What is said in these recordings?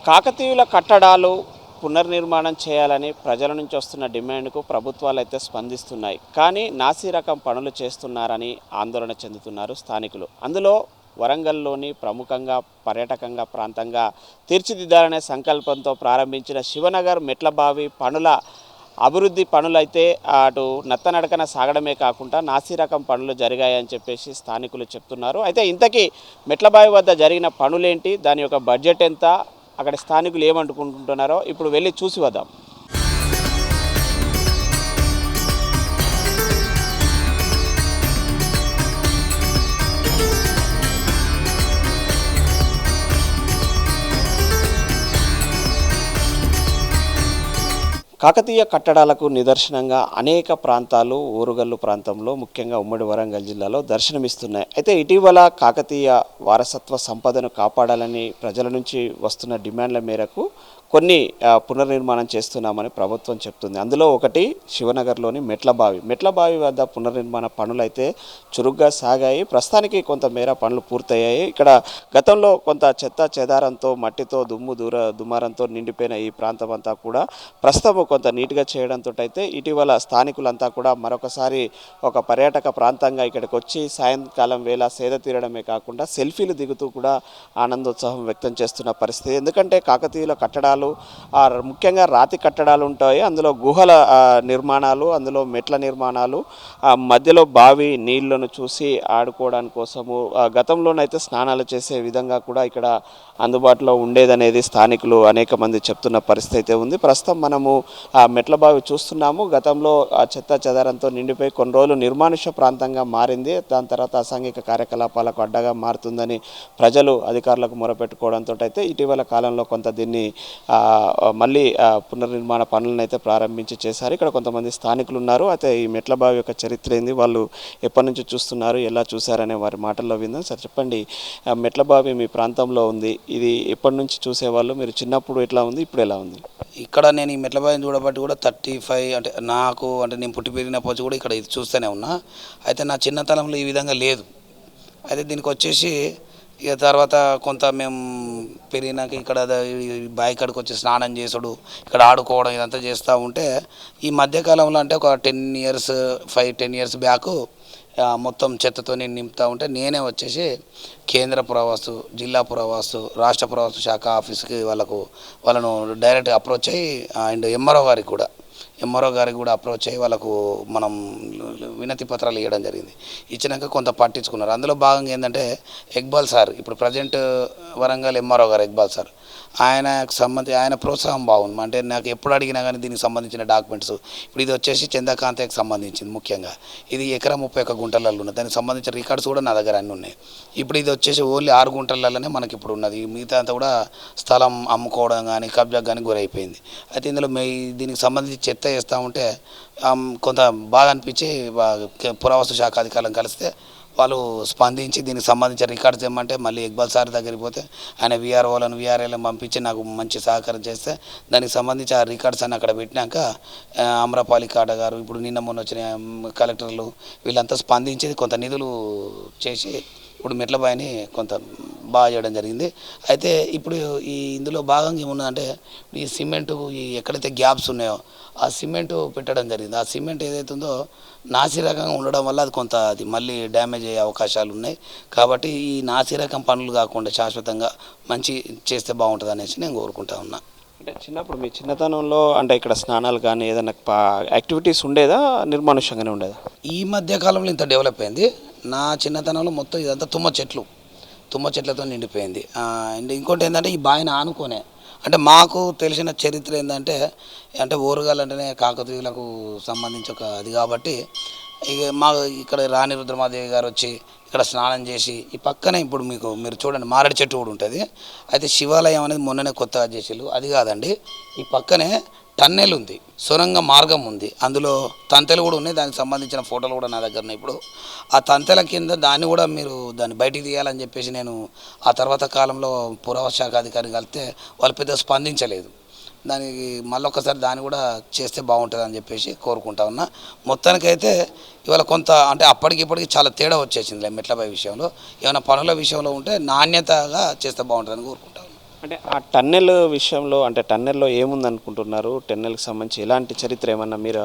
కాకతీయుల కట్టడాలు పునర్నిర్మాణం చేయాలని ప్రజల నుంచి వస్తున్న డిమాండ్కు ప్రభుత్వాలు అయితే స్పందిస్తున్నాయి. కానీ నాసీ రకం పనులు చేస్తున్నారని ఆందోళన చెందుతున్నారు స్థానికులు. అందులో వరంగల్లోని ప్రముఖంగా పర్యాటకంగా ప్రాంతంగా తీర్చిదిద్దాలనే సంకల్పంతో ప్రారంభించిన శివనగర్ మెట్లబావి పనుల అభివృద్ధి పనులైతే అటు నత్తనడకన సాగడమే కాకుండా నాసీ రకం పనులు జరిగాయని చెప్పేసి స్థానికులు చెప్తున్నారు. అయితే ఇంతకీ మెట్లబావి వద్ద జరిగిన పనులేంటి, దాని యొక్క బడ్జెట్ ఎంత, అక్కడ స్థానికులు ఏమనుకుంటున్నారో ఇప్పుడు వెళ్ళి చూసి వద్దాం. కాకతీయ కట్టడాలకు నిదర్శనంగా అనేక ప్రాంతాలు ఓరుగల్లు ప్రాంతంలో ముఖ్యంగా ఉమ్మడి వరంగల్ జిల్లాలో దర్శనమిస్తున్నాయి. అయితే ఇటీవల కాకతీయ వారసత్వ సంపదను కాపాడాలని ప్రజల నుంచి వస్తున్న డిమాండ్ల మేరకు కొన్ని పునర్నిర్మాణం చేస్తున్నామని ప్రభుత్వం చెప్తుంది. అందులో ఒకటి శివనగర్లోని మెట్లబావి వద్ద పునర్నిర్మాణ పనులు అయితే చురుగ్గా సాగాయి. ప్రస్తుతానికి కొంతమేర పనులు పూర్తయ్యాయి. ఇక్కడ గతంలో కొంత చెత్త చెదారంతో, మట్టితో, దుమారంతో నిండిపోయిన ఈ ప్రాంతం అంతా కూడా ప్రస్తుతం కొంత నీట్గా చేయడంతో అయితే ఇటీవల స్థానికులంతా కూడా మరొకసారి ఒక పర్యాటక ప్రాంతంగా ఇక్కడికి వచ్చి సాయంకాలం వేళ సేద తీరడమే కాకుండా సెల్ఫీలు దిగుతూ కూడా ఆనందోత్సాహం వ్యక్తం చేస్తున్న పరిస్థితి. ఎందుకంటే కాకతీయుల కట్టడాలు ముఖ్యంగా రాతి కట్టడాలు ఉంటాయి. అందులో గుహల నిర్మాణాలు, అందులో మెట్ల నిర్మాణాలు, మధ్యలో బావి నీళ్లను చూసి ఆడుకోవడానికి కోసము గతంలోనైతే స్నానాలు చేసే విధంగా కూడా ఇక్కడ అందుబాటులో ఉండేదనేది స్థానికులు అనేక మంది చెప్తున్న పరిస్థితి అయితే ఉంది. ప్రస్తుతం మనము ఆ మెట్ల బావి చూస్తున్నాము. గతంలో ఆ చెత్త చెదారంతో నిండిపోయి కొన్ని రోజులు నిర్మానుష్య ప్రాంతంగా మారింది. దాని తర్వాత అసాంఘిక కార్యకలాపాలకు అడ్డగా మారుతుందని ప్రజలు అధికారులకు మొరపెట్టుకోవడంతో అయితే ఇటీవల కాలంలో కొంత దీన్ని మళ్ళీ పునర్నిర్మాణ పనులను అయితే ప్రారంభించి చేశారు. ఇక్కడ కొంతమంది స్థానికులు ఉన్నారు. అయితే ఈ మెట్ల బావి యొక్క చరిత్ర ఏంది, వాళ్ళు ఎప్పటి నుంచి చూస్తున్నారు, ఎలా చూశారనే వారి మాటల్లో విందాం. సార్ చెప్పండి, మెట్ల బావి మీ ప్రాంతంలో ఉంది, ఇది ఎప్పటి నుంచి చూసేవాళ్ళు, మీరు చిన్నప్పుడు ఎట్లా ఉంది, ఇప్పుడు ఎలా ఉంది? ఇక్కడ నేను ఈ మెట్లబావిని చూడబట్టి కూడా 35 అంటే నాకు అంటే నేను పుట్టి పెరిగినప్పుడు కూడా ఇక్కడ ఇది చూస్తూనే ఉన్నా. అయితే నా చిన్నతనంలో ఈ విధంగా లేదు. అయితే దీనికి వచ్చేసి ఇక తర్వాత కొంత మేము పెరిగినాక ఇక్కడ బావి కాడికి వచ్చి స్నానం చేసుడు, ఇక్కడ ఆడుకోవడం ఇదంతా చేస్తూ ఉంటే ఈ మధ్యకాలంలో అంటే ఒక 10 ఇయర్స్ బ్యాక్ మొత్తం చెత్తతో నేను నింపుతూ ఉంటే నేనే వచ్చేసి కేంద్ర పురావస్తు, జిల్లా పురావస్తు, రాష్ట్ర పురావస్తు శాఖ ఆఫీస్కి వాళ్ళను డైరెక్ట్గా అప్రోచ్ అయ్యి అండ్ ఎంఆర్ఓ గారికి కూడా అప్రోచ్ అయ్యి వాళ్ళకు మనం వినతి పత్రాలు ఇవ్వడం జరిగింది. ఇచ్చినాక కొంత పట్టించుకున్నారు. అందులో భాగంగా ఏంటంటే ఇక్బాల్ సార్, ఇప్పుడు ప్రజెంట్ వరంగల్ ఎంఆర్ఓ గారు ఇక్బాల్ సార్, ఆయన ప్రోత్సాహం బాగుంది. అంటే నాకు ఎప్పుడు అడిగినా కానీ దీనికి సంబంధించిన డాక్యుమెంట్స్, ఇప్పుడు ఇది వచ్చేసి చందాకాంతకి సంబంధించింది. ముఖ్యంగా ఇది ఎకరా 31 గుంటలలో ఉన్నది. దానికి సంబంధించిన రికార్డ్స్ కూడా నా దగ్గర అన్నీ ఉన్నాయి. ఇప్పుడు ఇది వచ్చేసి ఓన్లీ 6 గుంటలలోనే మనకి ఇప్పుడు ఉన్నది. మిగతా అంతా కూడా స్థలం అమ్ముకోవడం కానీ కబ్జాకు కానీ గురైపోయింది. అయితే ఇందులో దీనికి సంబంధించి చెత్త వేస్తూ ఉంటే కొంత బాధ అనిపించి పురావస్తు శాఖ అధికారులను కలిస్తే వాళ్ళు స్పందించి దీనికి సంబంధించిన రికార్డ్స్ ఏమంటే మళ్ళీ ఇక్బాల్ సార్ దగ్గరికి పోతే ఆయన విఆర్ఏలను పంపించి నాకు మంచి సహకారం చేస్తే దానికి సంబంధించి ఆ రికార్డ్స్ అని అక్కడ పెట్టినాక అమ్రపాలి కాట గారు, ఇప్పుడు నిన్న మొన్న వచ్చిన కలెక్టర్లు వీళ్ళంతా స్పందించి కొంత నిధులు చేసి ఇప్పుడు మెట్లబావిని కొంత బాగా చేయడం జరిగింది. అయితే ఇప్పుడు ఇందులో భాగంగా ఏమున్నదంటే ఈ సిమెంటు ఎక్కడైతే గ్యాప్స్ ఉన్నాయో ఆ సిమెంటు పెట్టడం జరిగింది. ఆ సిమెంట్ ఏదైతే ఉందో నాసి రకంగా ఉండడం వల్ల అది మళ్ళీ డ్యామేజ్ అయ్యే అవకాశాలు ఉన్నాయి. కాబట్టి ఈ నాసి రకం పనులు కాకుండా శాశ్వతంగా మంచి చేస్తే బాగుంటుంది అనేసి నేను కోరుకుంటా ఉన్నా. అంటే చిన్నప్పుడు మీ చిన్నతనంలో అంటే ఇక్కడ స్నానాలు కానీ ఏదైనా యాక్టివిటీస్ ఉండేదా, నిర్మానుష్యంగానే ఉండేదా? ఈ మధ్య కాలంలో ఇంత డెవలప్ అయింది. నా చిన్నతనంలో మొత్తం ఇదంతా తుమ్మ చెట్లతో నిండిపోయింది. అండ్ ఇంకోటి ఏంటంటే ఈ బావిని ఆనుకోనే అంటే మాకు తెలిసిన చరిత్ర ఏంటంటే ఓరుగల్ అంటేనే కాకతీయులకు సంబంధించి ఒక అది కాబట్టి ఇక ఇక్కడ రాణి రుద్రమాదేవి గారు వచ్చి ఇక్కడ స్నానం చేసి ఈ పక్కనే ఇప్పుడు మీరు చూడండి మారడి చెట్టు కూడా ఉంటుంది. అయితే శివాలయం అనేది మొన్ననే కొత్తగా చేసేళ్ళు అది కాదండి, ఈ పక్కనే టన్నెల్ ఉంది, సొరంగ మార్గం ఉంది, అందులో తంతెలు కూడా ఉన్నాయి. దానికి సంబంధించిన ఫోటోలు కూడా నా దగ్గర ఉన్నాయి. ఇప్పుడు ఆ తంతెల కింద దాన్ని బయటికి తీయాలని చెప్పేసి నేను ఆ తర్వాత కాలంలో పురావస్తు శాఖ అధికారిని కలిస్తే వాళ్ళు పెద్ద స్పందించలేదు. దానికి మళ్ళీ ఒకసారి దాన్ని కూడా చేస్తే బాగుంటుంది అని చెప్పేసి కోరుకుంటా ఉన్నా. మొత్తానికైతే ఇవాళ కొంత అంటే అప్పటికిప్పటికి చాలా తేడా వచ్చేసింది మెట్లబావి విషయంలో. ఏమైనా పనుల విషయంలో ఉంటే నాణ్యతగా చేస్తే బాగుంటుందని కోరుకుంటా ఉన్నా. అంటే ఆ టన్నెల్ విషయంలో అంటే టన్నెల్‌లో ఏముంది అనుకుంటున్నారు? టన్నెల్‌కి సంబంధించి ఎలాంటి చరిత్ర ఏమన్నా మీరు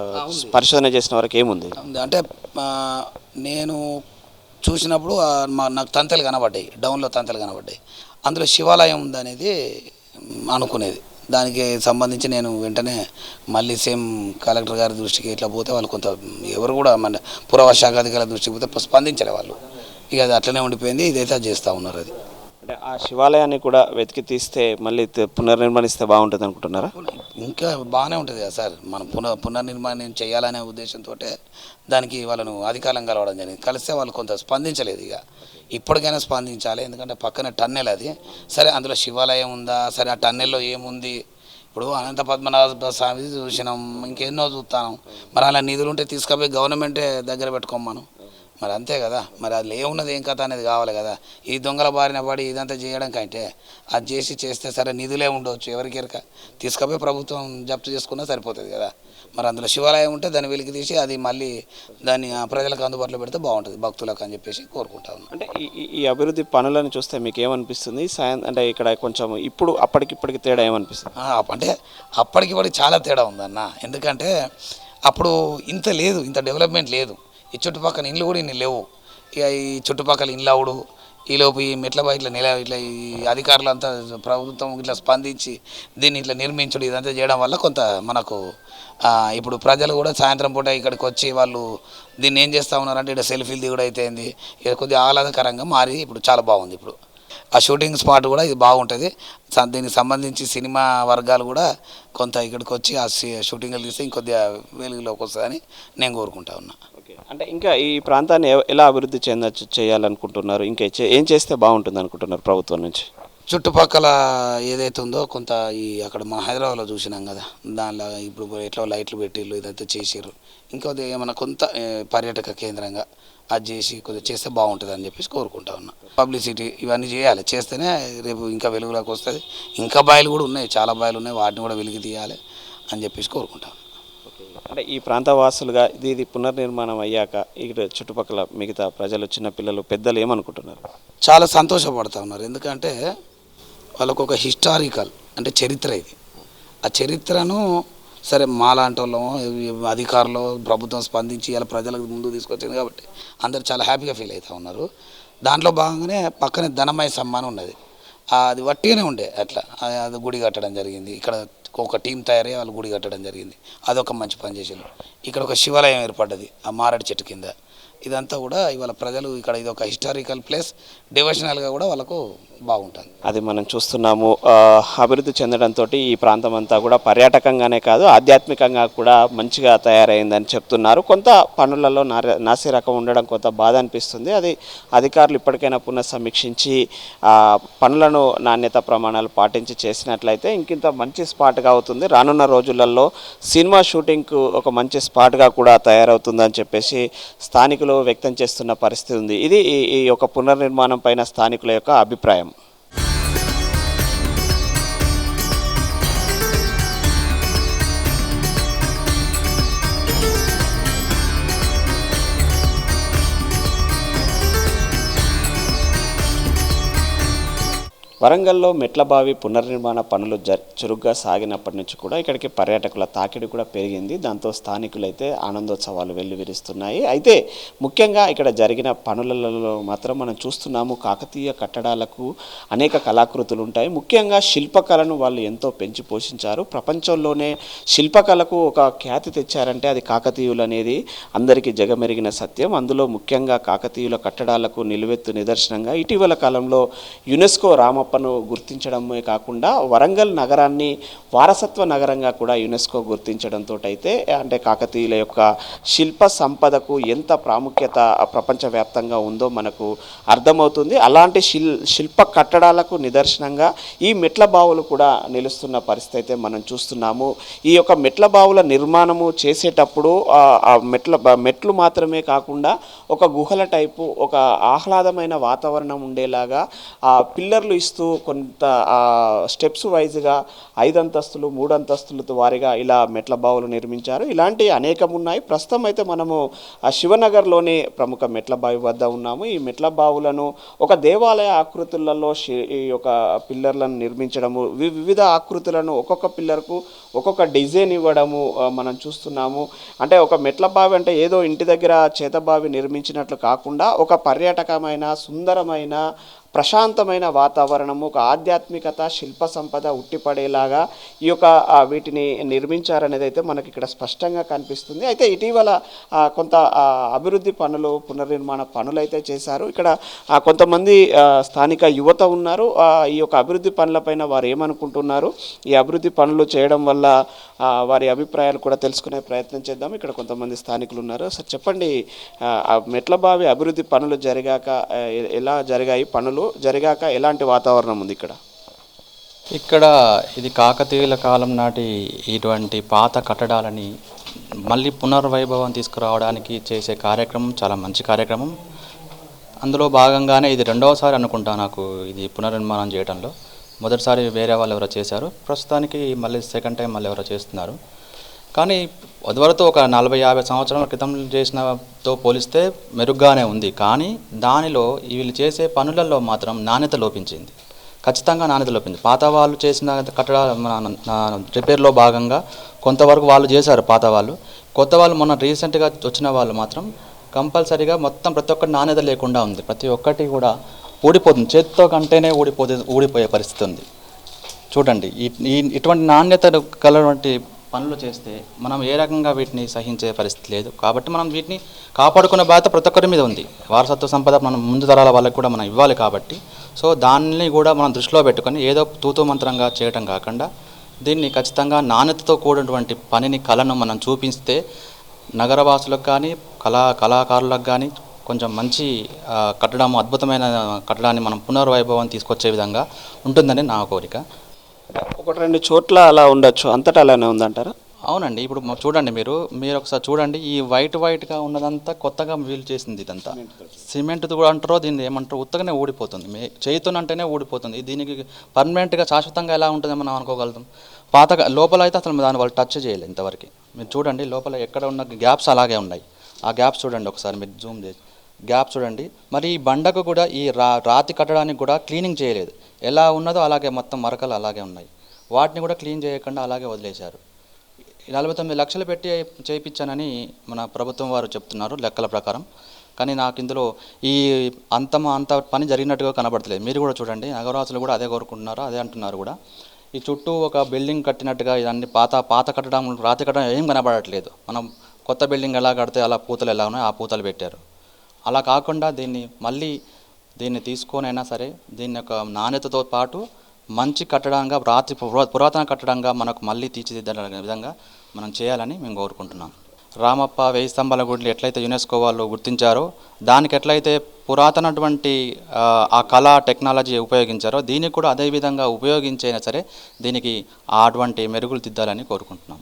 పరిశోధన చేసిన వరకు ఏముంది? అంటే నేను చూసినప్పుడు నాకు తంతెలు కనబడ్డాయి, డౌన్లో తంతెలు కనబడ్డాయి. అందులో శివాలయం ఉందనేది అనుకునేది. దానికి సంబంధించి నేను వెంటనే మళ్ళీ సేమ్ కలెక్టర్ గారి దృష్టికి ఇట్లా పోతే వాళ్ళు కొంత ఎవరు కూడా మన పురవా శాఖ అధికారుల దృష్టికి పోతే స్పందించలే వాళ్ళు. ఇక అది అట్లనే ఉండిపోయింది. ఇదైతే అది చేస్తూ ఉన్నారు. అది అంటే ఆ శివాలయాన్ని కూడా వెతికి తీస్తే మళ్ళీ పునర్నిర్మాణిస్తే బాగుంటుంది అనుకుంటున్నారా? ఇంకా బాగానే ఉంటుంది కదా సార్. మనం పునర్నిర్మాణం చేయాలనే ఉద్దేశంతో దానికి వాళ్ళను అధికారం కలవడం జరిగింది. కలిస్తే వాళ్ళు కొంత స్పందించలేదు. ఇక ఇప్పటికైనా స్పందించాలి. ఎందుకంటే పక్కన టన్నెల్ అది. సరే అందులో శివాలయం ఉందా, సరే ఆ టన్నెల్లో ఏముంది, ఇప్పుడు అనంత పద్మనాభ స్వామి చూసినాం, ఇంకెన్నో చూస్తాం. మరి అలా నిధులు ఉంటే తీసుకుపోయి గవర్నమెంటే దగ్గర పెట్టుకోం మనం. మరి అంతే కదా. మరి అది ఏమున్నది ఏం కథ అనేది కావాలి కదా. ఈ దొంగల బారిన పడి ఇదంతా చేయడం కంటే అది చేస్తే సరే నిధులే ఉండవచ్చు, ఎవరికి ఎరక తీసుకుపోయి ప్రభుత్వం జప్తు చేసుకున్నా సరిపోతుంది కదా. మరి అందులో శివాలయం ఉంటే దాన్ని వెలికి తీసి అది మళ్ళీ దాన్ని ప్రజలకు అందుబాటులో పెడితే బాగుంటుంది, భక్తులకు అని చెప్పేసి కోరుకుంటా ఉన్నాను. అంటే ఈ అభివృద్ధి పనులను చూస్తే మీకు ఏమనిపిస్తుంది? అంటే ఇక్కడ కొంచెం ఇప్పుడు అప్పటికిప్పటికి తేడా ఏమనిపిస్తుంది? అంటే అప్పటికి చాలా తేడా ఉందన్న. ఎందుకంటే అప్పుడు ఇంత లేదు, ఇంత డెవలప్మెంట్ లేదు. ఈ చుట్టుపక్కల ఇండ్లు కూడా ఇన్ని లేవు. ఇక ఈ చుట్టుపక్కల ఇండ్లు అవుడు, ఈలోపు ఈ మెట్ల బయట ఇట్లా ఈ అధికారులు అంతా ప్రభుత్వం ఇట్లా స్పందించి దీన్ని ఇట్లా నిర్మించడం ఇదంతా చేయడం వల్ల కొంత మనకు ఇప్పుడు ప్రజలు కూడా సాయంత్రం పూట ఇక్కడికి వచ్చి వాళ్ళు దీన్ని ఏం చేస్తూ ఉన్నారంటే ఇక్కడ సెల్ఫీలు దిగుడు అయితేంది, ఇది కొద్దిగా ఆహ్లాదకరంగా మారి ఇప్పుడు చాలా బాగుంది. ఇప్పుడు ఆ షూటింగ్ స్పాట్ కూడా ఇది బాగుంటుంది. దీనికి సంబంధించి సినిమా వర్గాలు కూడా కొంత ఇక్కడికి వచ్చి ఆ షూటింగ్లు తీస్తే ఇంకొద్దిగా వెలుగులోకి వస్తుందని నేను కోరుకుంటా ఉన్నా. అంటే ఇంకా ఈ ప్రాంతాన్ని ఎలా అభివృద్ధి చేయాలనుకుంటున్నారు? ఇంకా ఏం చేస్తే బాగుంటుంది అనుకుంటున్నారు ప్రభుత్వం నుంచి? చుట్టుపక్కల ఏదైతే ఉందో కొంత ఈ అక్కడ మన హైదరాబాద్లో చూసినాం కదా, దానిలో ఇప్పుడు ఎట్లా లైట్లు పెట్టిళ్ళు ఇదంతా చేసారు. ఇంకొద్ది ఏమన్నా కొంత పర్యాటక కేంద్రంగా అది చేసి కొద్దిగా చేస్తే బాగుంటుంది అని చెప్పేసి కోరుకుంటా ఉన్నా. పబ్లిసిటీ ఇవన్నీ చేయాలి, చేస్తేనే రేపు ఇంకా వెలుగులోకి వస్తుంది. ఇంకా బాయిలు కూడా ఉన్నాయి, చాలా బాయిలు ఉన్నాయి, వాటిని కూడా వెలికి తీయాలి అని చెప్పేసి కోరుకుంటాను. అంటే ఈ ప్రాంత వాసులుగా ఇది పునర్నిర్మాణం అయ్యాక ఇక్కడ చుట్టుపక్కల మిగతా ప్రజలు, చిన్నపిల్లలు, పెద్దలు ఏమనుకుంటున్నారు? చాలా సంతోషపడుతూ ఉన్నారు. ఎందుకంటే వాళ్ళకు ఒక హిస్టారికల్ అంటే చరిత్ర ఇది. ఆ చరిత్రను సరే మాలాంటి వాళ్ళము అధికారులు ప్రభుత్వం స్పందించి ఇలా ప్రజలకు ముందు తీసుకొచ్చింది కాబట్టి అందరు చాలా హ్యాపీగా ఫీల్ అవుతూ ఉన్నారు. దాంట్లో భాగంగానే పక్కనే ధనమయ సమ్మానం ఉన్నది. అది వట్టిగానే ఉండే అట్లా అది గుడి కట్టడం జరిగింది. ఇక్కడ ఒక టీం తయారై వాళ్ళు గుడి కట్టడం జరిగింది. అదొక మంచి పని చేశారు. ఇక్కడ ఒక శివాలయం ఏర్పడ్డది ఆ మారడి చెట్టు కింద. ఇదంతా కూడా ఇవాళ ప్రజలు ఇక్కడ ఇది ఒక హిస్టారికల్ ప్లేస్, డివోషనల్గా కూడా వాళ్ళకు బాగుంటుంది. అది మనం చూస్తున్నాము. అభివృద్ధి చెందడంతో ఈ ప్రాంతం అంతా కూడా పర్యాటకంగానే కాదు ఆధ్యాత్మికంగా కూడా మంచిగా తయారైందని చెప్తున్నారు. కొంత పనులలో నాసిరకం ఉండడం కొంత బాధ అనిపిస్తుంది. అది అధికారులు ఇప్పటికైనా పునఃసమీక్షించి పనులను నాణ్యత ప్రమాణాలు పాటించి చేసినట్లయితే ఇంకింత మంచి స్పాట్గా అవుతుంది. రానున్న రోజులలో సినిమా షూటింగ్కు ఒక మంచి స్పాట్గా కూడా తయారవుతుందని చెప్పేసి స్థానికులు వ్యక్తం చేస్తున్న పరిస్థితి ఉంది. ఇది ఈ యొక్క పునర్నిర్మాణం పైన స్థానికుల యొక్క అభిప్రాయం. వరంగల్లో మెట్లబావి పునర్నిర్మాణ పనులు చురుగ్గా సాగినప్పటి నుంచి కూడా ఇక్కడికి పర్యాటకుల తాకిడి కూడా పెరిగింది. దాంతో స్థానికులైతే ఆనందోత్సవాలు వెల్లివిరుస్తున్నాయి. అయితే ముఖ్యంగా ఇక్కడ జరిగిన పనులలో మాత్రం మనం చూస్తున్నాము, కాకతీయ కట్టడాలకు అనేక కళాకృతులు ఉంటాయి. ముఖ్యంగా శిల్పకళను వాళ్ళు ఎంతో పెంచి పోషించారు. ప్రపంచంలోనే శిల్పకళకు ఒక ఖ్యాతి తెచ్చారంటే అది కాకతీయులు అనేది అందరికీ జగమెరిగిన సత్యం. అందులో ముఖ్యంగా కాకతీయుల కట్టడాలకు నిలువెత్తు నిదర్శనంగా ఇటీవల కాలంలో యునెస్కో రామప్పను గుర్తించడమే కాకుండా వరంగల్ నగరాన్ని వారసత్వ నగరంగా కూడా యునెస్కో గుర్తించడంతో అయితే అంటే కాకతీయుల యొక్క శిల్ప సంపదకు ఎంత ప్రాముఖ్యత ప్రపంచవ్యాప్తంగా ఉందో మనకు అర్థమవుతుంది. అలాంటి శిల్ప కట్టడాలకు నిదర్శనంగా ఈ మెట్ల బావులు కూడా నిలుస్తున్న పరిస్థితి అయితే మనం చూస్తున్నాము. ఈ యొక్క మెట్ల బావుల నిర్మాణము చేసేటప్పుడు మెట్లు మాత్రమే కాకుండా ఒక గుహల టైపు ఒక ఆహ్లాదమైన వాతావరణం ఉండేలాగా పిల్లర్లు ఇస్తూ నిర్మిస్తూ కొంత స్టెప్స్ వైజ్గా 5 అంతస్తులు 3 అంతస్తులతో వారిగా ఇలా మెట్ల బావులు నిర్మించారు. ఇలాంటి అనేకం ఉన్నాయి. ప్రస్తుతం అయితే మనము శివనగర్లోని ప్రముఖ మెట్ల బావి వద్ద ఉన్నాము. ఈ మెట్ల బావులను ఒక దేవాలయ ఆకృతులలో ఈ యొక్క పిల్లర్లను నిర్మించడము, వివిధ ఆకృతులను ఒక్కొక్క పిల్లర్కు ఒక్కొక్క డిజైన్ ఇవ్వడము మనం చూస్తున్నాము. అంటే ఒక మెట్ల బావి అంటే ఏదో ఇంటి దగ్గర చేత బావి నిర్మించినట్లు కాకుండా ఒక పర్యాటకమైన సుందరమైన ప్రశాంతమైన వాతావరణము, ఒక ఆధ్యాత్మికత, శిల్ప సంపద ఉట్టిపడేలాగా ఈ యొక్క వీటిని నిర్మించారనేది అయితే మనకి ఇక్కడ స్పష్టంగా కనిపిస్తుంది. అయితే ఇటీవల కొంత అభివృద్ధి పనులు, పునర్నిర్మాణ పనులు అయితే చేశారు. ఇక్కడ కొంతమంది స్థానిక యువత ఉన్నారు. ఈ యొక్క అభివృద్ధి పనులపైన వారు ఏమనుకుంటున్నారు, ఈ అభివృద్ధి పనులు చేయడం వల్ల వారి అభిప్రాయాలు కూడా తెలుసుకునే ప్రయత్నం చేద్దాం. ఇక్కడ కొంతమంది స్థానికులు ఉన్నారు. సార్ చెప్పండి, మెట్ల బావి అభివృద్ధి పనులు జరిగాక ఎలా జరిగాయి, పనులు జరిగాక ఎలాంటి వాతావరణం ఉంది ఇక్కడ? ఇక్కడ ఇది కాకతీయుల కాలం నాటి ఇటువంటి పాత కట్టడాలని మళ్ళీ పునర్వైభవం తీసుకురావడానికి చేసే కార్యక్రమం చాలా మంచి కార్యక్రమం. అందులో భాగంగానే ఇది రెండవసారి అనుకుంటా నాకు ఇది పునర్నిర్మాణం చేయడంలో. మొదటిసారి వేరే వాళ్ళు ఎవరో చేశారు, ప్రస్తుతానికి మళ్ళీ సెకండ్ టైం మళ్ళీ ఎవరో చేస్తున్నారు. కానీ అదివరకు ఒక 40-50 సంవత్సరాల క్రితం చేసినతో పోలిస్తే మెరుగ్గానే ఉంది. కానీ దానిలో వీళ్ళు చేసే పనులలో మాత్రం నాణ్యత లోపించింది. ఖచ్చితంగా నాణ్యత లోపించింది. పాత వాళ్ళు చేసిన కట్టడాల రిపేర్లో భాగంగా కొంతవరకు వాళ్ళు చేశారు పాత వాళ్ళు. కొత్త వాళ్ళు మొన్న రీసెంట్గా వచ్చిన వాళ్ళు మాత్రం కంపల్సరీగా మొత్తం ప్రతి ఒక్కటి నాణ్యత లేకుండా ఉంది. ప్రతి ఒక్కటి కూడా ఊడిపోతుంది, చేతితో కంటేనే ఊడిపోయే పరిస్థితి ఉంది. చూడండి, ఇటువంటి నాణ్యత కలటువంటి పనులు చేస్తే మనం ఏ రకంగా వీటిని సహించే పరిస్థితి లేదు. కాబట్టి మనం వీటిని కాపాడుకునే బాధ్యత ప్రతి ఒక్కరి మీద ఉంది. వారసత్వ సంపద మనం ముందు తరాల వాళ్ళకి కూడా మనం ఇవ్వాలి. కాబట్టి సో దాన్ని కూడా మనం దృష్టిలో పెట్టుకొని ఏదో తూతూ మంత్రంగా చేయటం కాకుండా దీన్ని ఖచ్చితంగా నాణ్యతతో కూడినటువంటి పనిని, కళను మనం చూపిస్తే నగరవాసులకు కానీ కళాకారులకు కానీ కొంచెం మంచి కట్టడం, అద్భుతమైన కట్టడాన్ని మనం పునర్వైభవం తీసుకొచ్చే విధంగా ఉంటుందని నా కోరిక. 1-2 చోట్ల అలా ఉండొచ్చు, అంతటా అలానే ఉందంటారా? అవునండి. ఇప్పుడు చూడండి, మీరు ఒకసారి చూడండి, ఈ వైట్గా ఉన్నదంతా కొత్తగా వీలు చేసింది. ఇదంతా సిమెంట్ కూడా అంటారో, దీన్ని ఏమంటారో, ఉత్తగానే ఊడిపోతుంది. చేతునంటేనే ఊడిపోతుంది. దీనికి పర్మనెంట్గా శాశ్వతంగా ఎలా ఉంటుందో మనం అనుకోగలుగుతాం. పాతగా లోపల అయితే అసలు దాన్ని వాళ్ళు టచ్ చేయలేదు ఇంతవరకు. మీరు చూడండి, లోపల ఎక్కడ ఉన్న గ్యాప్స్ అలాగే ఉన్నాయి. ఆ గ్యాప్స్ చూడండి ఒకసారి, మీరు జూమ్ చేసి గ్యాప్ చూడండి. మరి ఈ బండకు కూడా ఈ రాతి కట్టడానికి కూడా క్లీనింగ్ చేయలేదు. ఎలా ఉన్నదో అలాగే మొత్తం మరకలు అలాగే ఉన్నాయి. వాటిని కూడా క్లీన్ చేయకుండా అలాగే వదిలేశారు. 49 లక్షలు పెట్టి చేయించానని మన ప్రభుత్వం వారు చెప్తున్నారు లెక్కల ప్రకారం. కానీ నాకు ఇందులో ఈ అంత పని జరిగినట్టుగా కనబడతలేదు. మీరు కూడా చూడండి, నగరవాసులు కూడా అదే కోరుకుంటున్నారు, అదే అంటున్నారు కూడా. ఈ చుట్టూ ఒక బిల్డింగ్ కట్టినట్టుగా ఇదన్నీ పాత కట్టడం, రాతి కట్టడం ఏం కనబడట్లేదు. మనం కొత్త బిల్డింగ్ ఎలా కడితే అలా పూతలు ఎలా ఉన్నాయో ఆ పూతలు పెట్టారు. అలా కాకుండా దీన్ని తీసుకొనైనా సరే దీని యొక్క నాణ్యతతో పాటు మంచి కట్టడంగా, పురాతన కట్టడంగా మనకు మళ్ళీ తీర్చిదిద్దే విధంగా మనం చేయాలని మేము కోరుకుంటున్నాం. రామప్ప 1000 స్తంభాల గుడిని ఎట్లయితే యునెస్కో వాళ్ళు గుర్తించారో, దానికి ఎట్లయితే పురాతనటువంటి ఆ కళా టెక్నాలజీ ఉపయోగించారో, దీనికి కూడా అదే విధంగా ఉపయోగించైనా సరే దీనికి అటువంటి మెరుగులు దిద్దాలని కోరుకుంటున్నాం.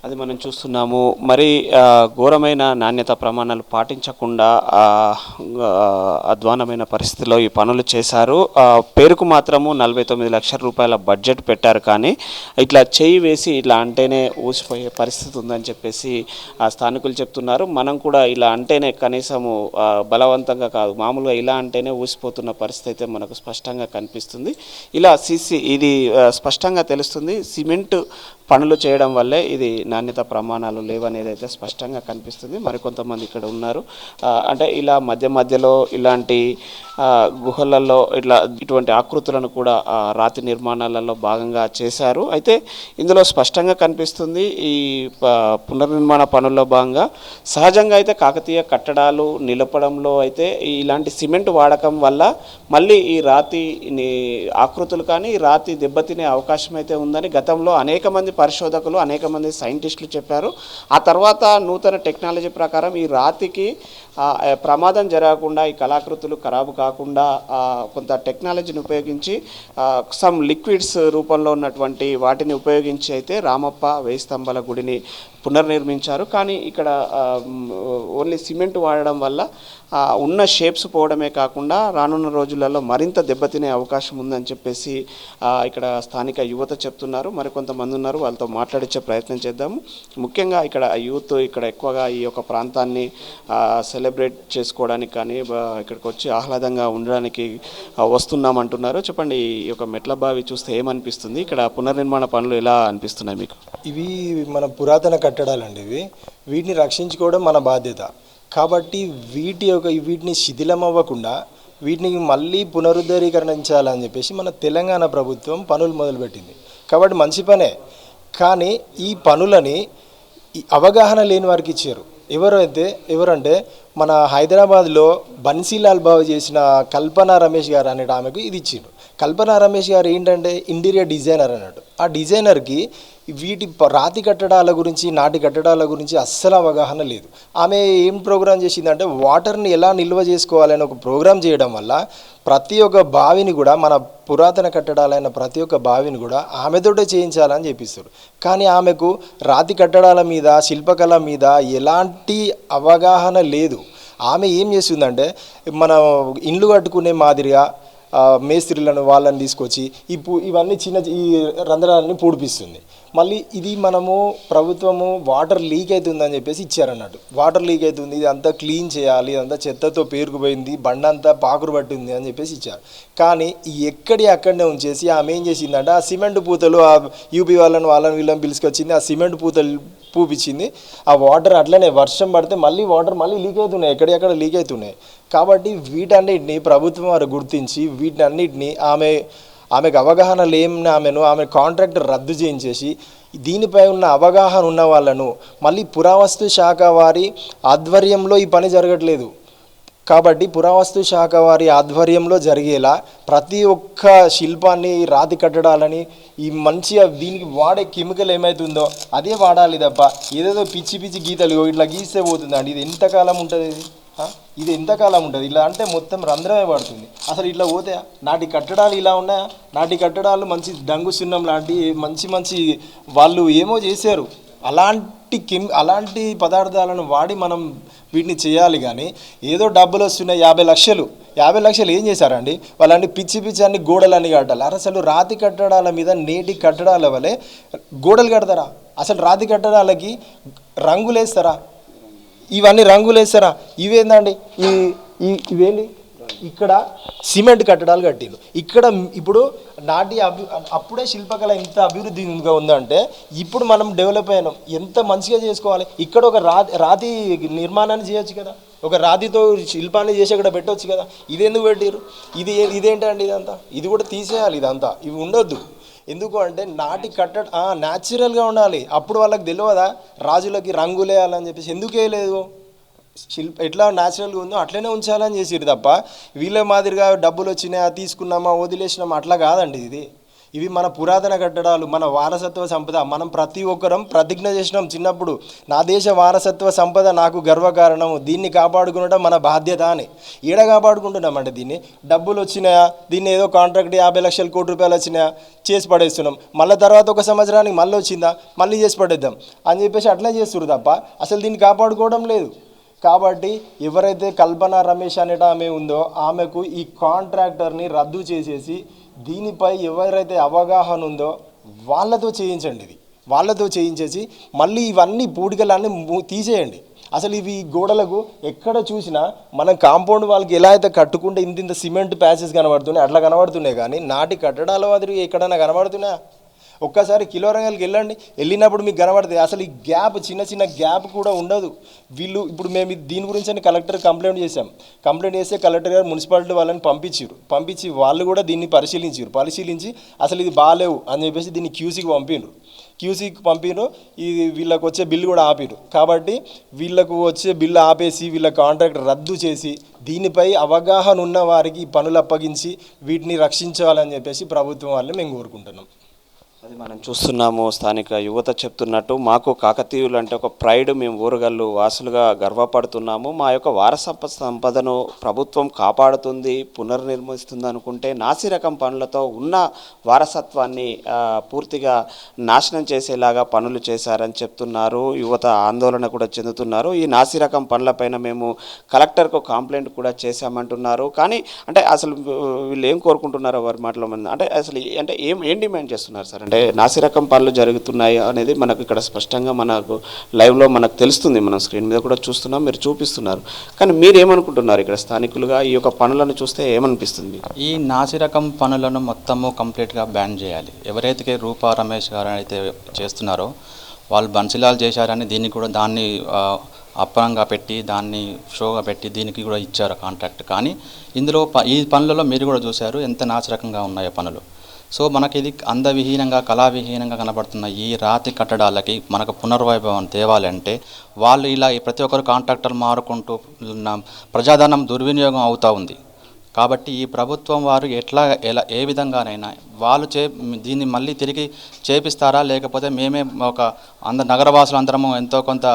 అది మనం చూస్తున్నాము. మరి ఘోరమైన నాణ్యత ప్రమాణాలు పాటించకుండా అధ్వానమైన పరిస్థితిలో ఈ పనులు చేశారు. పేరుకు మాత్రము 49 లక్షల రూపాయల బడ్జెట్ పెట్టారు. కానీ ఇట్లా చేయి వేసి ఇట్లా అంటేనే ఊసిపోయే పరిస్థితి ఉందని చెప్పేసి స్థానికులు చెప్తున్నారు. మనం కూడా ఇలా అంటేనే కనీసము బలవంతంగా కాదు, మామూలుగా ఇలా అంటేనే ఊసిపోతున్న పరిస్థితి అయితే మనకు స్పష్టంగా కనిపిస్తుంది. ఇలా ఇది స్పష్టంగా తెలుస్తుంది. సిమెంట్ పనులు చేయడం వల్లే ఇది నాణ్యత ప్రమాణాలు లేవనేది అయితే స్పష్టంగా కనిపిస్తుంది. మరికొంతమంది ఇక్కడ ఉన్నారు. అంటే ఇలా మధ్యలో ఇలాంటి గుహలలో ఇటువంటి ఆకృతులను కూడా రాతి నిర్మాణాలలో భాగంగా చేశారు. అయితే ఇందులో స్పష్టంగా కనిపిస్తుంది ఈ పునర్నిర్మాణ పనుల్లో భాగంగా సహజంగా అయితే కాకతీయ కట్టడాలు నిలపడంలో అయితే ఇలాంటి సిమెంట్ వాడకం వల్ల మళ్ళీ ఈ రాతి ఆకృతులు కానీ రాతి దెబ్బతినే అవకాశం అయితే ఉందని గతంలో అనేక మంది పరిశోధకులు, అనేక మంది సైంటిస్టులు చెప్పారు. ఆ తర్వాత నూతన టెక్నాలజీ ప్రకారం ఈ రాతికి ప్రమాదం జరగకుండా ఈ కళాకృతులు ఖరాబు కాకుండా కొంత టెక్నాలజీని ఉపయోగించి సమ్ లిక్విడ్స్ రూపంలో ఉన్నటువంటి వాటిని ఉపయోగించి అయితే రామప్ప వేయి స్తంభాల గుడిని పునర్నిర్మించారు. కానీ ఇక్కడ ఓన్లీ సిమెంట్ వాడడం వల్ల ఉన్న షేప్స్ పోవడమే కాకుండా రానున్న రోజులలో మరింత దెబ్బతినే అవకాశం ఉందని చెప్పేసి ఇక్కడ స్థానిక యువత చెప్తున్నారు. మరికొంతమంది ఉన్నారు, వాళ్ళతో మాట్లాడించే ప్రయత్నం చేద్దాము. ముఖ్యంగా ఇక్కడ యూత్ ఇక్కడ ఎక్కువగా ఈ యొక్క ప్రాంతాన్ని సెలబ్రేట్ చేసుకోవడానికి కానీ ఇక్కడికి వచ్చి ఆహ్లాదంగా ఉండడానికి వస్తున్నామంటున్నారు. చెప్పండి, ఈ యొక్క మెట్ల బావి చూస్తే ఏమనిపిస్తుంది? ఇక్కడ పునర్నిర్మాణ పనులు ఎలా అనిపిస్తున్నాయి మీకు? ఇవి మన పురాతన కట్టడాలండి. వీటిని రక్షించుకోవడం మన బాధ్యత. కాబట్టి వీటిని శిథిలం అవ్వకుండా వీటిని మళ్ళీ పునరుద్ధరీకరించాలని చెప్పేసి మన తెలంగాణ ప్రభుత్వం పనులు మొదలుపెట్టింది. కాబట్టి మంచి పనే. కానీ ఈ పనులని అవగాహన లేని వారికి ఇచ్చారు. ఎవరంటే మన హైదరాబాద్లో బన్సీలాల్ బాబు చేసిన కల్పన రమేష్ గారు అనే ఆమెకు ఇది ఇచ్చిండ్రు. కల్పన రమేష్ గారు ఏంటంటే ఇంటీరియర్ డిజైనర్ అన్నట్టు. ఆ డిజైనర్కి వీటి రాతి కట్టడాల గురించి నాటి కట్టడాల గురించి అస్సలు అవగాహన లేదు. ఆమె ఏం ప్రోగ్రామ్ చేసిందంటే వాటర్ని ఎలా నిల్వ చేసుకోవాలని ఒక ప్రోగ్రామ్ చేయడం వల్ల ప్రతి ఒక్క బావిని కూడా మన పురాతన కట్టడాలైన ప్రతి ఒక్క బావిని కూడా ఆమెతోటే చేయించాలని చెప్పిస్తారు. కానీ ఆమెకు రాతి కట్టడాల మీద శిల్పకళ మీద ఎలాంటి అవగాహన లేదు. ఆమె ఏం చేస్తుందంటే మన ఇండ్లు కట్టుకునే మాదిరిగా మేస్త్రీలను వాళ్ళని తీసుకొచ్చి ఇవన్నీ ఈ రంధ్రాలని పూడిపిస్తుంది. మళ్ళీ ఇది మనము ప్రభుత్వము వాటర్ లీక్ అవుతుందని చెప్పేసి ఇచ్చారన్నట్టు. వాటర్ లీక్ అవుతుంది, ఇది అంతా క్లీన్ చేయాలి, ఇదంతా చెత్తతో పేరుకుపోయింది, బండంతా పాకురు పట్టింది అని చెప్పేసి ఇచ్చారు. కానీ అక్కడనే ఉంచేసి ఆమె ఏం చేసిందంటే ఆ సిమెంట్ పూతలు ఆ యూపీ వీళ్ళని పిలుచుకొచ్చింది. ఆ సిమెంట్ పూతలు పూపించింది. ఆ వాటర్ అట్లనే వర్షం పడితే వాటర్ లీక్ అవుతున్నాయి, ఎక్కడెక్కడ లీక్ అవుతున్నాయి. కాబట్టి వీటన్నిటిని ప్రభుత్వం వారు గుర్తించి వీటన్నిటిని ఆమెకు అవగాహన లేని ఆమె కాంట్రాక్ట్ రద్దు చేయించేసి దీనిపై ఉన్న అవగాహన ఉన్న వాళ్ళను మళ్ళీ పురావస్తు శాఖ వారి ఆధ్వర్యంలో ఈ పని జరగట్లేదు. కాబట్టి పురావస్తు శాఖ వారి ఆధ్వర్యంలో జరిగేలా ప్రతి ఒక్క శిల్పాన్ని రాతి కట్టడాలని ఈ మంచిగా దీనికి వాడే కెమికల్ ఏమవుతుందో అదే వాడాలి తప్ప ఏదేదో పిచ్చి గీతలు ఇట్లా గీస్తే పోతుందండి. ఇది ఎంతకాలం ఉంటుంది? ఇది ఎంతకాలం ఉంటుంది? ఇలా అంటే మొత్తం రంధ్రమే పడుతుంది. అసలు ఇట్లా పోతే నాటి కట్టడాలు ఇలా ఉన్నాయా? నాటి కట్టడాలు మంచి డంగు సున్నం లాంటి మంచి వాళ్ళు ఏమో చేశారు. అలాంటి పదార్థాలను వాడి మనం వీటిని చేయాలి. కానీ ఏదో డబ్బులు వస్తున్నాయి 50 లక్షలు ఏం చేశారండి? వాళ్ళని పిచ్చి అన్ని గోడలన్నీ కట్టాలి. అసలు రాతి కట్టడాల మీద నేటి కట్టడాల వలె గోడలు కడతారా? అసలు రాతి కట్టడాలకి రంగులేస్తారా? ఇవన్నీ రంగులేస్తారా? ఇవేందండి? ఇవేంటి? ఇక్కడ సిమెంట్ కట్టడాలు కట్టిండు. ఇక్కడ ఇప్పుడు అప్పుడే శిల్పకళ ఎంత అభివృద్ధిగా ఉందంటే ఇప్పుడు మనం డెవలప్ అయినాం. ఎంత మంచిగా చేసుకోవాలి. ఇక్కడ ఒక రాతి నిర్మాణాన్ని చేయొచ్చు కదా, ఒక రాతితో శిల్పాన్ని చేసి అక్కడ పెట్టవచ్చు కదా. ఇదెందుకు పెట్టారు? ఇదేంటండి? ఇదంతా ఇది కూడా తీసేయాలి. ఇదంతా ఇవి ఉండొద్దు. ఎందుకు అంటే నాటి న్యాచురల్గా ఉండాలి. అప్పుడు వాళ్ళకి తెలియదా రాజులకి రంగులేయాలని చెప్పేసి? ఎందుకు వేయలేదు? ఎట్లా న్యాచురల్గా ఉందో అట్లనే ఉంచాలని చేసిరు తప్ప వీళ్ళ మాదిరిగా డబ్బులు వచ్చినాయా తీసుకున్నామా వదిలేసినామా అట్లా కాదండి. ఇవి మన పురాతన కట్టడాలు, మన వారసత్వ సంపద. మనం ప్రతి ఒక్కరం ప్రతిజ్ఞ చేసినాం చిన్నప్పుడు, నా దేశ వారసత్వ సంపద నాకు గర్వకారణం, దీన్ని కాపాడుకునడం మన బాధ్యత అని. ఏడ కాపాడుకుంటున్నామంటే డబ్బులు వచ్చినాయా, దీన్ని ఏదో కాంట్రాక్ట్ 50 లక్షల కోటి రూపాయలు వచ్చినాయా చేసి పడేస్తున్నాం. మళ్ళీ తర్వాత ఒక సంవత్సరానికి మళ్ళీ వచ్చిందా మళ్ళీ చేసి పడేద్దాం అని చెప్పేసి అట్లా చేస్తున్నారు తప్ప అసలు దీన్ని కాపాడుకోవడం లేదు. కాబట్టి ఎవరైతే కల్పన రమేష్ అనేట ఆమె ఉందో ఆమెకు ఈ కాంట్రాక్టర్ని రద్దు చేసేసి దీనిపై ఎవరైతే అవగాహన ఉందో వాళ్ళతో చేయించండి. వాళ్ళతో చేయించేసి మళ్ళీ ఇవన్నీ పూడికలన్నీ తీసేయండి. అసలు ఇవి గోడలకు ఎక్కడ చూసినా మనం కాంపౌండ్ వాళ్ళకి ఎలా అయితే కట్టుకుంటే ఇంత సిమెంట్ ప్యాచెస్ కనబడుతున్నాయి అట్లా కనబడుతున్నాయి. కానీ నాటి కట్టడాల మాదిరి ఎక్కడైనా కనబడుతున్నాయా? ఒక్కసారి కిలోరంగల్కి వెళ్ళినప్పుడు మీకు కనబడుతుంది. అసలు ఈ గ్యాప్ చిన్న గ్యాప్ కూడా ఉండదు. ఇప్పుడు మేము దీని గురించి అని కలెక్టర్ కంప్లైంట్ చేస్తే కలెక్టర్ గారు మున్సిపాలిటీ వాళ్ళని పంపించి వాళ్ళు కూడా దీన్ని పరిశీలించి అసలు ఇది బాగాలేవు అని చెప్పేసి దీన్ని క్యూసీకి పంపిరు. ఇది వీళ్ళకి వచ్చే బిల్లు కూడా ఆపిరు. కాబట్టి వీళ్ళకు వచ్చే బిల్లు ఆపేసి వీళ్ళ కాంట్రాక్ట్ రద్దు చేసి దీనిపై అవగాహన ఉన్న వారికి పనులు అప్పగించి వీటిని రక్షించాలని చెప్పేసి ప్రభుత్వం వాళ్ళని మేము కోరుకుంటున్నాం. అది మనం చూస్తున్నాము. స్థానిక యువత చెప్తున్నట్టు మాకు కాకతీయులు అంటే ఒక ప్రైడ్, మేము ఓరుగల్లు వాసులుగా గర్వపడుతున్నాము. మా యొక్క వారసత్వ సంపదను ప్రభుత్వం కాపాడుతుంది, పునర్నిర్మిస్తుంది అనుకుంటే నాసిరకం పనులతో ఉన్న వారసత్వాన్ని పూర్తిగా నాశనం చేసేలాగా పనులు చేశారని చెప్తున్నారు. యువత ఆందోళన కూడా చెందుతున్నారు. ఈ నాసిరకం పనులపైన మేము కలెక్టర్కు కంప్లైంట్ కూడా చేశామంటున్నారు. కానీ అంటే అసలు వీళ్ళు ఏం కోరుకుంటున్నారో వారి మాటలో అంటే అసలు అంటే ఏం డిమాండ్ చేస్తున్నారు సార్? అంటే నాసిరకం పనులు జరుగుతున్నాయి అనేది మనకు ఇక్కడ స్పష్టంగా మనకు లైవ్లో మనకు తెలుస్తుంది, మనం స్క్రీన్ మీద కూడా చూస్తున్నాం, మీరు చూపిస్తున్నారు. కానీ మీరు ఏమనుకుంటున్నారు ఇక్కడ స్థానికులుగా ఈ యొక్క పనులను చూస్తే ఏమనిపిస్తుంది? ఈ నాసిరకం పనులను మొత్తము కంప్లీట్గా బ్యాన్ చేయాలి. ఎవరైతే రూపా రమేష్ గారు అయితే చేస్తున్నారో వాళ్ళు బన్సిలాల్ చేశారని దీన్ని కూడా దాన్ని అప్పనంగా పెట్టి దాన్ని షోగా పెట్టి దీనికి కూడా ఇచ్చారు కాంట్రాక్ట్. కానీ ఇందులో ఈ పనులలో మీరు కూడా చూశారు ఎంత నాసిరకంగా ఉన్నాయో పనులు. సో మనకి ఇది అందవిహీనంగా కళావిహీనంగా కనబడుతున్న ఈ రాతి కట్టడాలకి మనకు పునర్వైభవం తేవాలంటే వాళ్ళు ఇలా ప్రతి ఒక్కరు కాంట్రాక్టర్ మారుకుంటూ ప్రజాధనం దుర్వినియోగం అవుతూ ఉంది. కాబట్టి ఈ ప్రభుత్వం వారు ఎలా ఏ విధంగానైనా వాళ్ళు దీన్ని మళ్ళీ తిరిగి చేపిస్తారా, లేకపోతే మేమే ఒక నగరవాసులు అందరము ఎంతో కొంత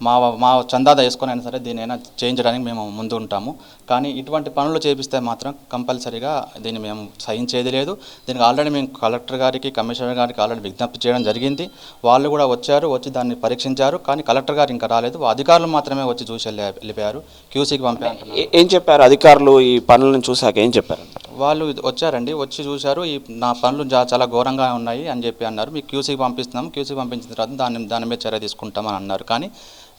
మా చందాద వేసుకొని అయినా సరే దీనైనా చేయించడానికి మేము ముందు ఉంటాము. కానీ ఇటువంటి పనులు చేపిస్తే మాత్రం కంపల్సరీగా దీన్ని మేము సహించేది లేదు. దీనికి ఆల్రెడీ మేము కలెక్టర్ గారికి, కమిషనర్ గారికి ఆల్రెడీ విజ్ఞప్తి చేయడం జరిగింది. వాళ్ళు కూడా వచ్చి దాన్ని పరీక్షించారు. కానీ కలెక్టర్ గారు ఇంకా రాలేదు. అధికారులు మాత్రమే వచ్చి చూసి వెళ్ళిపోయారు. క్యూసీకి పంపారు. ఏం చెప్పారు అధికారులు? ఈ పనులను చూశాక ఏం చెప్పారు? వాళ్ళు వచ్చారండి, వచ్చి చూశారు. నా పనులు చాలా ఘోరంగా ఉన్నాయి అని చెప్పి అన్నారు. మీకు క్యూసీకి పంపిస్తున్నాం, క్యూసీకి పంపించిన తర్వాత దాని మీద చర్య తీసుకుంటామని అన్నారు. కానీ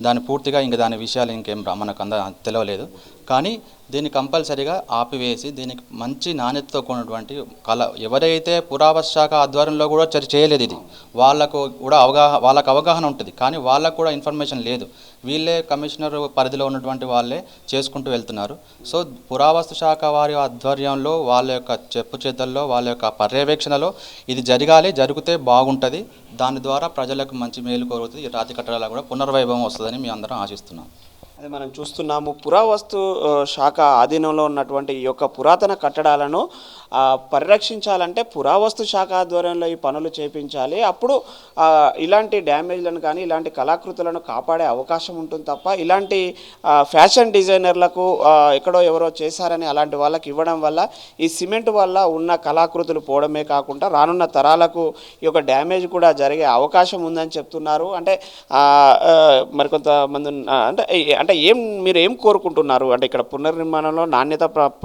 దాని పూర్తిగా దాని విషయాలు ఇంకేం మనకు తెలియలేదు. కానీ దీన్ని కంపల్సరీగా ఆపివేసి దీనికి మంచి నాణ్యతతో కూడినటువంటి ఎవరైతే పురావస్తు శాఖ ఆధ్వర్యంలో కూడా చేయలేదు, ఇది వాళ్ళకు కూడా వాళ్ళకు అవగాహన ఉంటుంది. కానీ వాళ్ళకు కూడా ఇన్ఫర్మేషన్ లేదు. వీళ్ళే కమిషనర్ పరిధిలో ఉన్నటువంటి వాళ్ళే చేసుకుంటూ వెళ్తున్నారు. సో పురావస్తు శాఖ వారి ఆధ్వర్యంలో వాళ్ళ యొక్క చెప్పు చేతల్లో వాళ్ళ యొక్క పర్యవేక్షణలో ఇది జరిగితే బాగుంటుంది. దాని ద్వారా ప్రజలకు మంచి మేలు కోరుతుంది. ఈ రాతి కట్టడాల కూడా పునర్వైభవం వస్తుందని మేము అందరం ఆశిస్తున్నాం. అది మనం చూస్తున్నాము. పురావస్తు శాఖ ఆధీనంలో ఉన్నటువంటి ఈ యొక్క పురాతన కట్టడాలను పరిరక్షించాలంటే పురావస్తు శాఖ ఆధ్వర్యంలో ఈ పనులు చేపించాలి. అప్పుడు ఇలాంటి డ్యామేజ్లను కానీ ఇలాంటి కళాకృతులను కాపాడే అవకాశం ఉంటుంది తప్ప ఇలాంటి ఫ్యాషన్ డిజైనర్లకు ఎక్కడో ఎవరో చేశారని అలాంటి వాళ్ళకి ఇవ్వడం వల్ల ఈ సిమెంట్ వల్ల ఉన్న కళాకృతులు పోవడమే కాకుండా రానున్న తరాలకు ఈ యొక్క డ్యామేజ్ కూడా జరిగే అవకాశం ఉందని చెప్తున్నారు. అంటే మరికొంతమంది అంటే మీరు ఏం కోరుకుంటున్నారు? అంటే ఇక్కడ పునర్నిర్మాణంలో నాణ్యత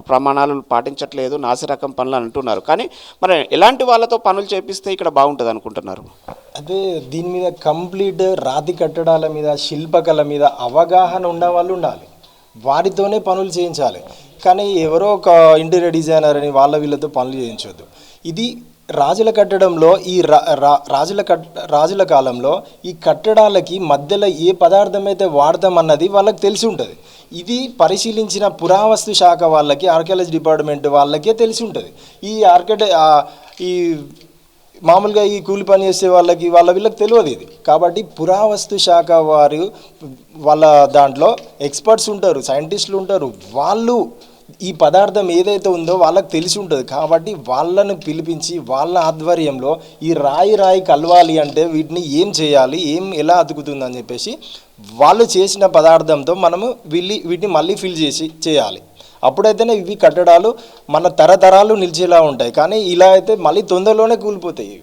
ప్రమాణాలు పాటించట్లేదు, నాసిరకం పనులు అంటున్నారు. కానీ మరి ఎలాంటి వాళ్ళతో పనులు చేపిస్తే ఇక్కడ బాగుంటుంది అనుకుంటున్నారు? అదే దీని మీద కంప్లీట్ రాతి కట్టడాల మీద, శిల్పకళ మీద అవగాహన ఉన్న వాళ్ళు ఉండాలి. వారితోనే పనులు చేయించాలి. కానీ ఎవరో ఒక ఇంటీరియర్ డిజైనర్ అని వీళ్ళతో పనులు చేయించవద్దు. ఇది రాజుల కట్టడంలో రాజుల కాలంలో ఈ కట్టడాలకి మధ్యలో ఏ పదార్థం అయితే వాడతామన్నది వాళ్ళకి తెలిసి ఉంటుంది. ఇది పరిశీలించిన పురావస్తు శాఖ వాళ్ళకి, ఆర్కియాలజీ డిపార్ట్మెంట్ వాళ్ళకే తెలిసి ఉంటుంది. ఈ మామూలుగా ఈ కూలి పని చేసే వీళ్ళకి తెలియదు ఇది. కాబట్టి పురావస్తు శాఖ వారు వాళ్ళ దాంట్లో ఎక్స్పర్ట్స్ ఉంటారు, సైంటిస్టులు ఉంటారు. వాళ్ళు ఈ పదార్థం ఏదైతే ఉందో వాళ్ళకి తెలిసి ఉంటుంది. కాబట్టి వాళ్ళను పిలిపించి వాళ్ళ ఆధ్వర్యంలో ఈ రాయి కలవాలి అంటే వీటిని ఏం చేయాలి, ఎలా అతుకుతుందని చెప్పేసి వాళ్ళు చేసిన పదార్థంతో మనము వీటిని మళ్ళీ ఫిల్ చేయాలి. అప్పుడైతేనే ఇవి కట్టడాలు మన తరతరాలు నిలిచేలా ఉంటాయి. కానీ ఇలా అయితే మళ్ళీ తొందరలోనే కూలిపోతాయి.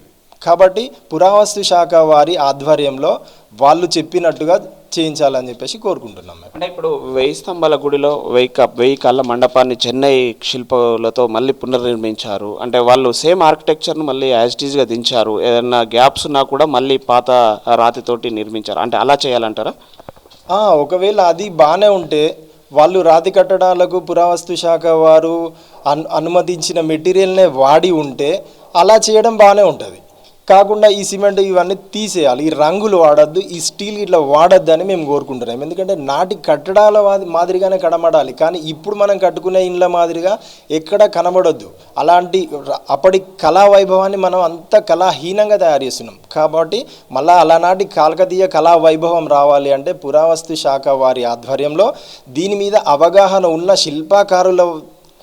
కాబట్టి పురావస్తు శాఖ వారి ఆధ్వర్యంలో వాళ్ళు చెప్పినట్టుగా చేయించాలని చెప్పేసి కోరుకుంటున్నాం. అంటే ఇప్పుడు 1000 స్తంభాల గుడిలో 1000 కళ్ళ మండపాన్ని చెన్నై శిల్పులతో మళ్ళీ పునర్నిర్మించారు. అంటే వాళ్ళు సేమ్ ఆర్కిటెక్చర్ను మళ్ళీ యాజిటీజ్గా దించారు. ఏదైనా గ్యాప్స్ ఉన్నా కూడా మళ్ళీ పాత రాతితోటి నిర్మించారు. అంటే అలా చేయాలంటారా? ఒకవేళ అది బాగానే ఉంటే వాళ్ళు రాతి కట్టడాలకు పురావస్తు శాఖ వారు అనుమతించిన మెటీరియల్నే వాడి ఉంటే అలా చేయడం బాగానే ఉంటుంది. కాకుండా ఈ సిమెంట్ ఇవన్నీ తీసేయాలి, ఈ రంగులు వాడద్దు, ఈ స్టీల్ ఇట్లా వాడద్దు అని మేము కోరుకుంటున్నాం. ఎందుకంటే నాటి కట్టడాల మాదిరిగానే కనబడాలి. కానీ ఇప్పుడు మనం కట్టుకునే ఇండ్ల మాదిరిగా ఎక్కడ కనబడొద్దు. అలాంటి అప్పటి కళా వైభవాన్ని మనం అంత కళాహీనంగా తయారు చేస్తున్నాం. కాబట్టి మళ్ళీ అలానాటి కాకతీయ కళా వైభవం రావాలి అంటే పురావస్తు శాఖ వారి ఆధ్వర్యంలో దీని మీద అవగాహన ఉన్న శిల్పకారుల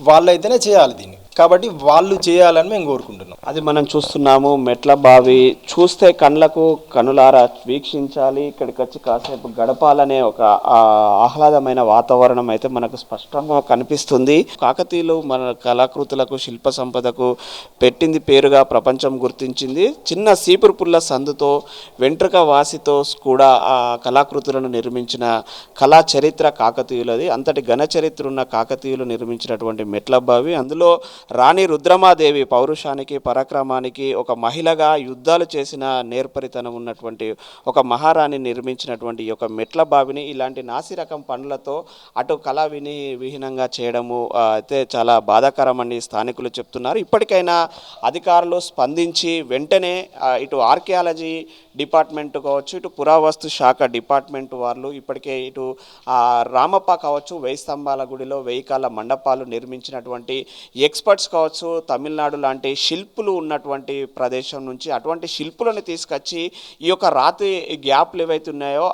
వాళ్ళైతేనే చేయాలి. దీన్ని కాబట్టి వాళ్ళు చేయాలని మేము కోరుకుంటున్నాం. అది మనం చూస్తున్నాము. మెట్ల బావి చూస్తే కళ్ళకు కనులారా వీక్షించాలి, ఇక్కడికి వచ్చి కాసేపు గడపాలనే ఒక ఆహ్లాదమైన వాతావరణం అయితే మనకు స్పష్టంగా కనిపిస్తుంది. కాకతీయులు మన కళాకృతులకు శిల్ప సంపదకు పెట్టింది పేరుగా ప్రపంచం గుర్తించింది. చిన్న సీపురు పుల్ల సందుతో వెంట్రుక వాసితో కూడా ఆ కళాకృతులను నిర్మించిన కళా చరిత్ర కాకతీయులది. అంతటి ఘన చరిత్ర ఉన్న కాకతీయులు నిర్మించినటువంటి మెట్ల బావి, అందులో రాణి రుద్రమాదేవి పౌరుషానికి పరాక్రమానికి ఒక మహిళగా యుద్ధాలు చేసిన నేర్పరితనం ఉన్నటువంటి ఒక మహారాణి నిర్మించినటువంటి ఈ యొక్క మెట్ల బావిని ఇలాంటి నాసి రకం పనులతో అటు కళా విహీనంగా చేయడము అయితే చాలా బాధాకరమని స్థానికులు చెప్తున్నారు. ఇప్పటికైనా అధికారులు స్పందించి వెంటనే ఇటు ఆర్కియాలజీ డిపార్ట్మెంట్ కావచ్చు, ఇటు పురావస్తు శాఖ డిపార్ట్మెంట్ వాళ్ళు ఇప్పటికే ఇటు రామప్ప కావచ్చు, 1000 స్తంభాల గుడిలో 1000 కాళ్ళ మండపాలు నిర్మించినటువంటి ఎక్స్పర్ట్స్ కావచ్చు, తమిళనాడు లాంటి శిల్పులు ఉన్నటువంటి ప్రదేశం నుంచి అటువంటి శిల్పులను తీసుకొచ్చి ఈ యొక్క రాతి గ్యాప్లు ఏవైతే ఉన్నాయో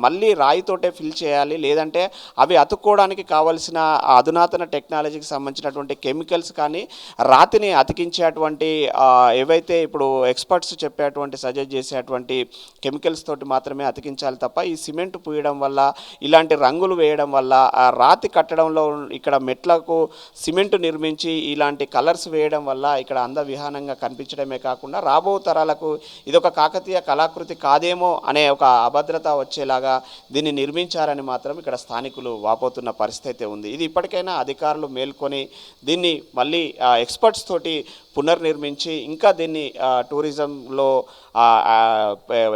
మళ్ళీ రాయితోటే ఫిల్ చేయాలి, లేదంటే అవి అతుక్కోవడానికి కావలసిన అధునాతన టెక్నాలజీకి సంబంధించినటువంటి కెమికల్స్ కానీ రాతిని అతికించేటువంటి ఏవైతే ఇప్పుడు ఎక్స్పర్ట్స్ చెప్పేటువంటి సజెస్ట్ చేసేటువంటి కెమికల్స్ తోటి మాత్రమే అతికించాలి తప్ప ఈ సిమెంట్ పూయడం వల్ల, ఇలాంటి రంగులు వేయడం వల్ల, రాతి కట్టడంలో ఇక్కడ మెట్లకు సిమెంట్ నిర్మించి ఇలాంటి కలర్స్ వేయడం వల్ల ఇక్కడ అందవిహానంగా కనిపించడమే కాకుండా రాబో తరాలకు ఇదొక కాకతీయ కళాకృతి కాదేమో అనే ఒక అభద్రత వచ్చేలాగా దీన్ని నిర్మించారని మాత్రం ఇక్కడ స్థానికులు వాపోతున్న పరిస్థితి ఉంది. ఇది ఇప్పటికైనా అధికారులు మేల్కొని దీన్ని మళ్ళీ ఎక్స్పర్ట్స్ తోటి పునర్నిర్మించి ఇంకా దీన్ని టూరిజంలో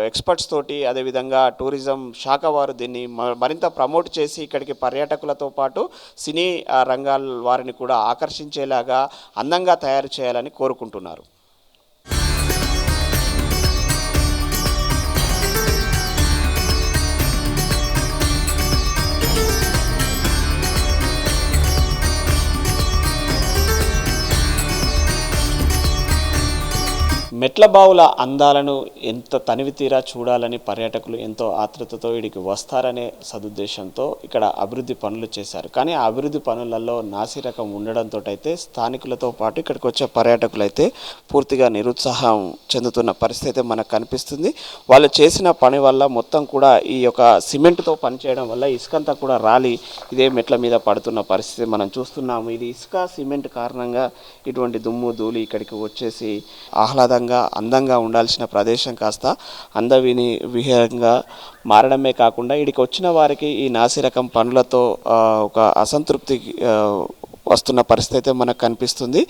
ఎక్స్పర్ట్స్ తోటి అదేవిధంగా టూరిజం శాఖ వారు దీన్ని మరింత ప్రమోట్ చేసి ఇక్కడికి పర్యాటకులతో పాటు సినీ రంగాల వారిని కూడా ఆకర్షించేలాగా అందంగా తయారు చేయాలని కోరుకుంటున్నారు. మెట్ల బావుల అందాలను ఎంత తనివి తీరా చూడాలని పర్యాటకులు ఎంతో ఆతృతతో ఇడికి వస్తారనే సదుద్దేశంతో ఇక్కడ అభివృద్ధి పనులు చేశారు. కానీ ఆ అభివృద్ధి పనులలో నాసిరకం ఉండడంతో అయితే స్థానికులతో పాటు ఇక్కడికి వచ్చే పర్యాటకులు అయితే పూర్తిగా నిరుత్సాహం చెందుతున్న పరిస్థితి మనకు కనిపిస్తుంది. వాళ్ళు చేసిన పని వల్ల మొత్తం కూడా ఈ యొక్క సిమెంట్తో పనిచేయడం వల్ల ఇసుకంతా కూడా రాలి ఇదే మెట్ల మీద పడుతున్న పరిస్థితి మనం చూస్తున్నాము. ఇది ఇసుక సిమెంట్ కారణంగా ఇటువంటి దుమ్ము ధూళి ఇక్కడికి వచ్చేసి ఆహ్లాదంగా అందంగా ఉండాల్సిన ప్రదేశం కాస్త విహరంగా మారడమే కాకుండా ఇక్కడికి వచ్చిన వారికి ఈ నాసిరకం పనులతో ఒక అసంతృప్తి వస్తున్న పరిస్థితి మనకు కనిపిస్తుంది.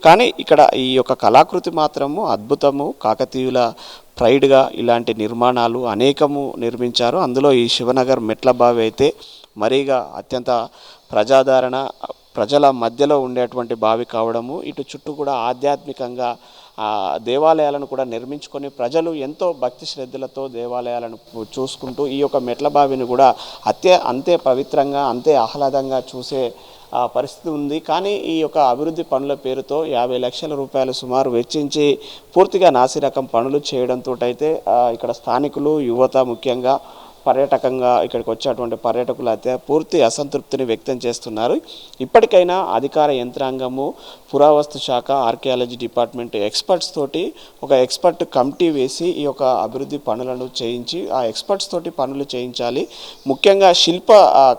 కానీ ఇక్కడ ఈ యొక్క కళాకృతి మాత్రము అద్భుతము. కాకతీయుల ప్రైడ్గా ఇలాంటి నిర్మాణాలు అనేకము నిర్మించారు. అందులో ఈ శివనగర్ మెట్ల బావి అయితే మరీగా అత్యంత ప్రజాదరణ, ప్రజల మధ్యలో ఉండేటువంటి బావి కావడము, ఇటు చుట్టూ కూడా ఆధ్యాత్మికంగా దేవాలయాలను కూడా నిర్మించుకొని ప్రజలు ఎంతో భక్తి శ్రద్ధలతో దేవాలయాలను చూసుకుంటూ ఈ యొక్క మెట్ల బావిని కూడా అంతే పవిత్రంగా అంతే ఆహ్లాదంగా చూసే పరిస్థితి ఉంది. కానీ ఈ యొక్క అభివృద్ధి పనుల పేరుతో 50 లక్షల రూపాయలు సుమారు వెచ్చించి పూర్తిగా నాసిరకం పనులు చేయడంతో అయితే ఇక్కడ స్థానికులు, యువత ముఖ్యంగా పర్యాటకంగా ఇక్కడికి వచ్చేటువంటి పర్యాటకులు అయితే పూర్తి అసంతృప్తిని వ్యక్తం చేస్తున్నారు. ఇప్పటికైనా అధికార యంత్రాంగము, పురావస్తు శాఖ, ఆర్కియాలజీ డిపార్ట్మెంట్ ఎక్స్పర్ట్స్ తోటి ఒక ఎక్స్పర్ట్ కమిటీ వేసి ఈ యొక్క అభివృద్ధి పనులను చేయించి ఆ ఎక్స్పర్ట్స్ తోటి పనులు చేయించాలి. ముఖ్యంగా శిల్ప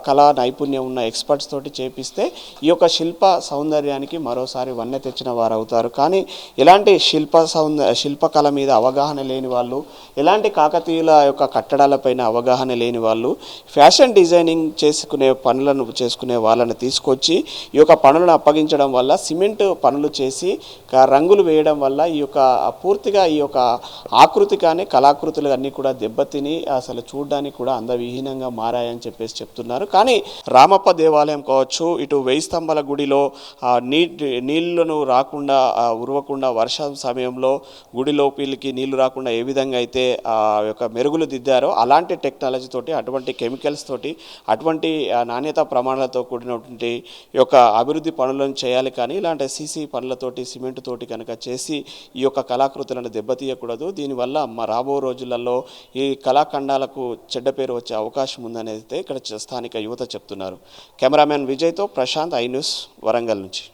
కళా నైపుణ్యం ఉన్న ఎక్స్పర్ట్స్ తోటి చేపిస్తే ఈ యొక్క శిల్ప సౌందర్యానికి మరోసారి వన్నె తెచ్చిన వారు అవుతారు. కానీ ఇలాంటి శిల్పకళ మీద అవగాహన లేని వాళ్ళు, ఎలాంటి కాకతీయుల యొక్క కట్టడాలపైన అవగాహన లేని వాళ్ళు ఫ్యాషన్ డిజైనింగ్ చేసుకునే వాళ్ళని తీసుకొచ్చి ఈ యొక్క పనులను అప్పగించడం వల్ల సిమెంట్ పనులు చేసి రంగులు వేయడం వల్ల ఈ యొక్క పూర్తిగా ఈ యొక్క ఆకృతి కానీ కళాకృతులు అన్నీ కూడా దెబ్బతిని అసలు చూడడానికి కూడా అందవిహీనంగా మారాయని చెప్తున్నారు. కానీ రామప్ప దేవాలయం కావచ్చు, ఇటు 1000 స్తంభాల గుడిలో నీళ్లను రాకుండా ఉరవకుండా వర్షం సమయంలో గుడి లోపలికి నీళ్లు రాకుండా ఏ విధంగా అయితే ఆ యొక్క మెరుగులు దిద్దారో అలాంటి టెక్నాలజీ తోటి, అటువంటి కెమికల్స్ తోటి, అటువంటి నాణ్యత ప్రమాణాలతో కూడినటువంటి ఈ యొక్క అభివృద్ధి పనులను చేయాలి. కానీ ఇలాంటి సీసీ పనులతోటి, సిమెంట్ తోటి కనుక చేసి ఈ యొక్క కళాకృతులను దెబ్బతీయకూడదు. దీనివల్ల రాబో రోజులలో ఈ కళాఖండాలకు చెడ్డ పేరు వచ్చే అవకాశం ఉందనేది ఇక్కడ స్థానిక యువత చెప్తున్నారు. కెమెరామెన్ విజయ్తో ప్రశాంత్, ఐ న్యూస్, వరంగల్ నుంచి.